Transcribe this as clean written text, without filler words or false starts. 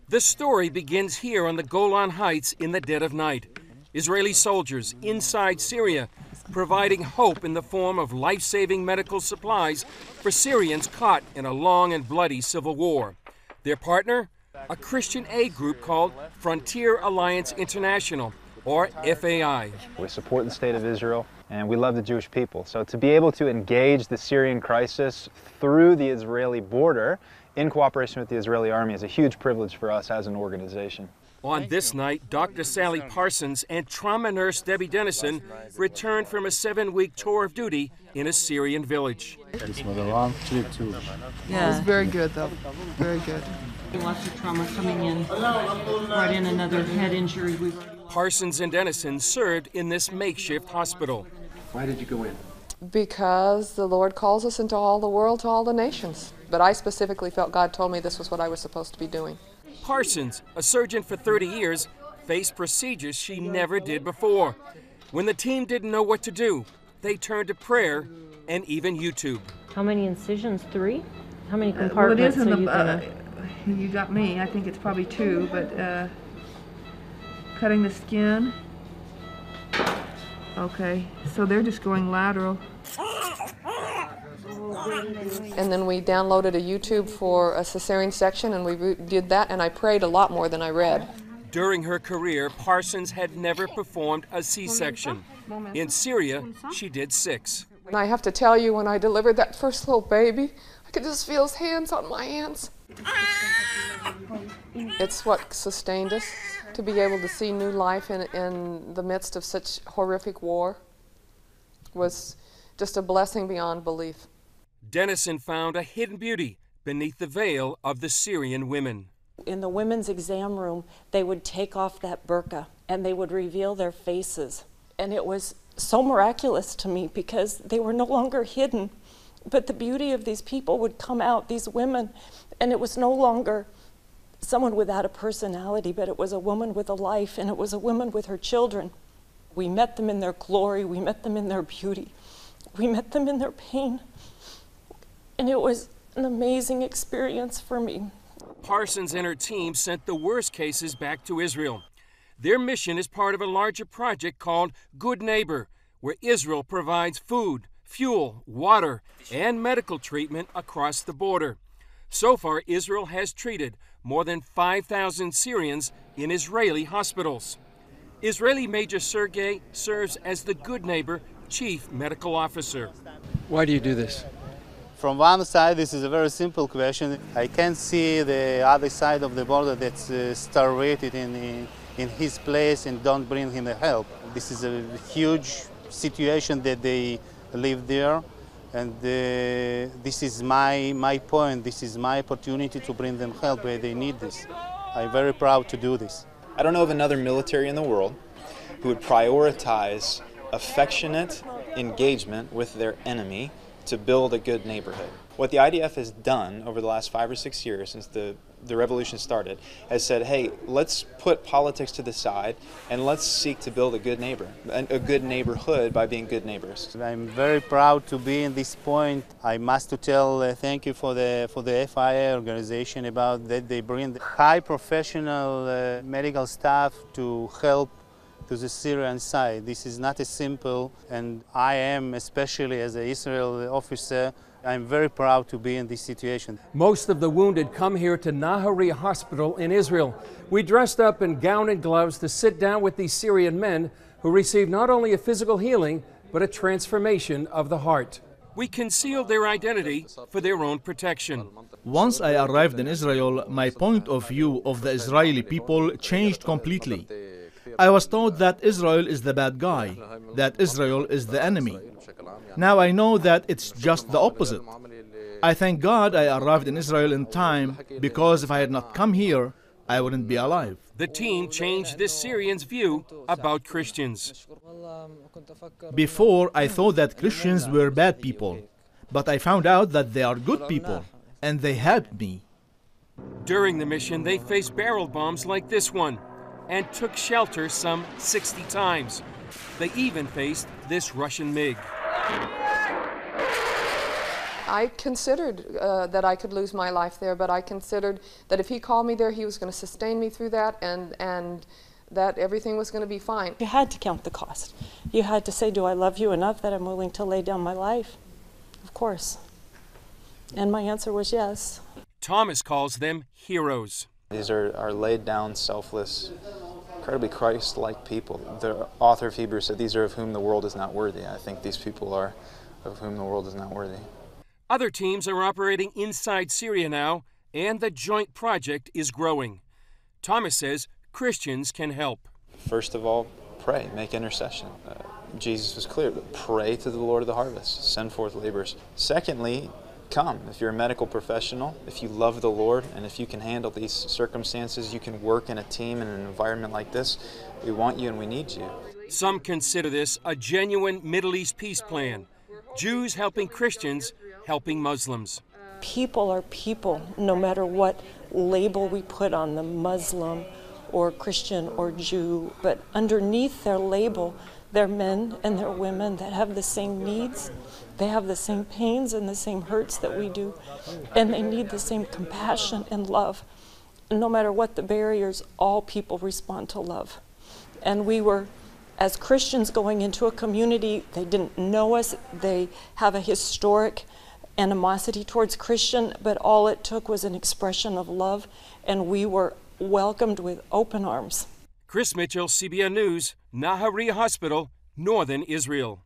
The story begins here on the Golan Heights in the dead of night. Israeli soldiers inside Syria providing hope in the form of life-saving medical supplies for Syrians caught in a long and bloody civil war. Their partner? A Christian aid group called Frontier Alliance International, or FAI. We support the state of Israel and we love the Jewish people. So to be able to engage the Syrian crisis through the Israeli border in cooperation with the Israeli army is a huge privilege for us as an organization. On this night, Dr. Sally Parsons and trauma nurse Debbie Dennison returned from a 7-week tour of duty in a Syrian village. This was a long trip too. Yeah. It was very good though, very good. Lots of trauma coming in, brought in another head injury. Parsons and Dennison served in this makeshift hospital. Why did you go in? Because the Lord calls us into all the world, to all the nations. But I specifically felt God told me this was what I was supposed to be doing. Parsons, a surgeon for 30 years, faced procedures she never did before. When the team didn't know what to do, they turned to prayer and even YouTube. How many incisions? 3? How many compartments? Well, it is in the, you got me. I think it's probably 2, but cutting the skin. Okay, so they're just going lateral. And then we downloaded a YouTube for a cesarean section, and we did that, and I prayed a lot more than I read. During her career, Parsons had never performed a C-section. In Syria, she did 6. And I have to tell you, when I delivered that first little baby, I could just feel his hands on my hands. It's what sustained us, to be able to see new life in the midst of such horrific war was just a blessing beyond belief. Dennison found a hidden beauty beneath the veil of the Syrian women. In the women's exam room, they would take off that burqa and they would reveal their faces. And it was so miraculous to me because they were no longer hidden. But the beauty of these people would come out, these women, and it was no longer someone without a personality, but it was a woman with a life, and it was a woman with her children. We met them in their glory, we met them in their beauty, we met them in their pain. And it was an amazing experience for me. Parsons and her team sent the worst cases back to Israel. Their mission is part of a larger project called Good Neighbor, where Israel provides food, fuel, water, and medical treatment across the border. So far, Israel has treated more than 5,000 Syrians in Israeli hospitals. Israeli Major Sergei serves as the Good Neighbor Chief Medical Officer. Why do you do this? From one side, this is a very simple question. I can't see the other side of the border that's starvated in his place and don't bring him the help. This is a huge situation that they live there, and this is my point. This is my opportunity to bring them help where they need this. I'm very proud to do this. I don't know of another military in the world who would prioritize affectionate engagement with their enemy to build a good neighborhood. What the IDF has done over the last 5 or 6 years since the revolution started has said, hey, let's put politics to the side and let's seek to build a good neighborhood by being good neighbors. I'm very proud to be in this point. I must tell thank you for the FIA organization about that they bring the high professional medical staff to help to the Syrian side. This is not as simple, and I am, especially as an Israel officer, I'm very proud to be in this situation. Most of the wounded come here to Nahariya Hospital in Israel. We dressed up in gown and gloves to sit down with these Syrian men who received not only a physical healing, but a transformation of the heart. We concealed their identity for their own protection. Once I arrived in Israel, my point of view of the Israeli people changed completely. I was told that Israel is the bad guy, that Israel is the enemy. Now I know that it's just the opposite. I thank God I arrived in Israel in time, because if I had not come here, I wouldn't be alive. The team changed this Syrian's view about Christians. Before, I thought that Christians were bad people, but I found out that they are good people, and they helped me. During the mission, they faced barrel bombs like this one and took shelter some 60 times. They even faced this Russian MiG. I considered that I could lose my life there, but I considered that if he called me there, he was going to sustain me through that, and that everything was going to be fine. You had to count the cost. You had to say, do I love you enough that I'm willing to lay down my life? Of course. And my answer was yes. Thomas calls them heroes. These are laid down, selfless, incredibly Christ-like people. The author of Hebrews said, these are of whom the world is not worthy. I think these people are of whom the world is not worthy. Other teams are operating inside Syria now, and the joint project is growing. Thomas says Christians can help. First of all, pray, make intercession. Jesus was clear, pray to the Lord of the harvest, send forth laborers. Secondly, come. If you're a medical professional, if you love the Lord, and if you can handle these circumstances, you can work in a team in an environment like this. We want you and we need you. Some consider this a genuine Middle East peace plan. Jews helping Christians, helping Muslims. People are people, no matter what label we put on them, Muslim or Christian or Jew, but underneath their label, they're men and they're women that have the same needs. They have the same pains and the same hurts that we do, and they need the same compassion and love. No matter what the barriers, all people respond to love. And we were, as Christians, going into a community, they didn't know us, they have a historic animosity towards Christian, but all it took was an expression of love, and we were welcomed with open arms. Chris Mitchell, CBN News, Nahariya Hospital, Northern Israel.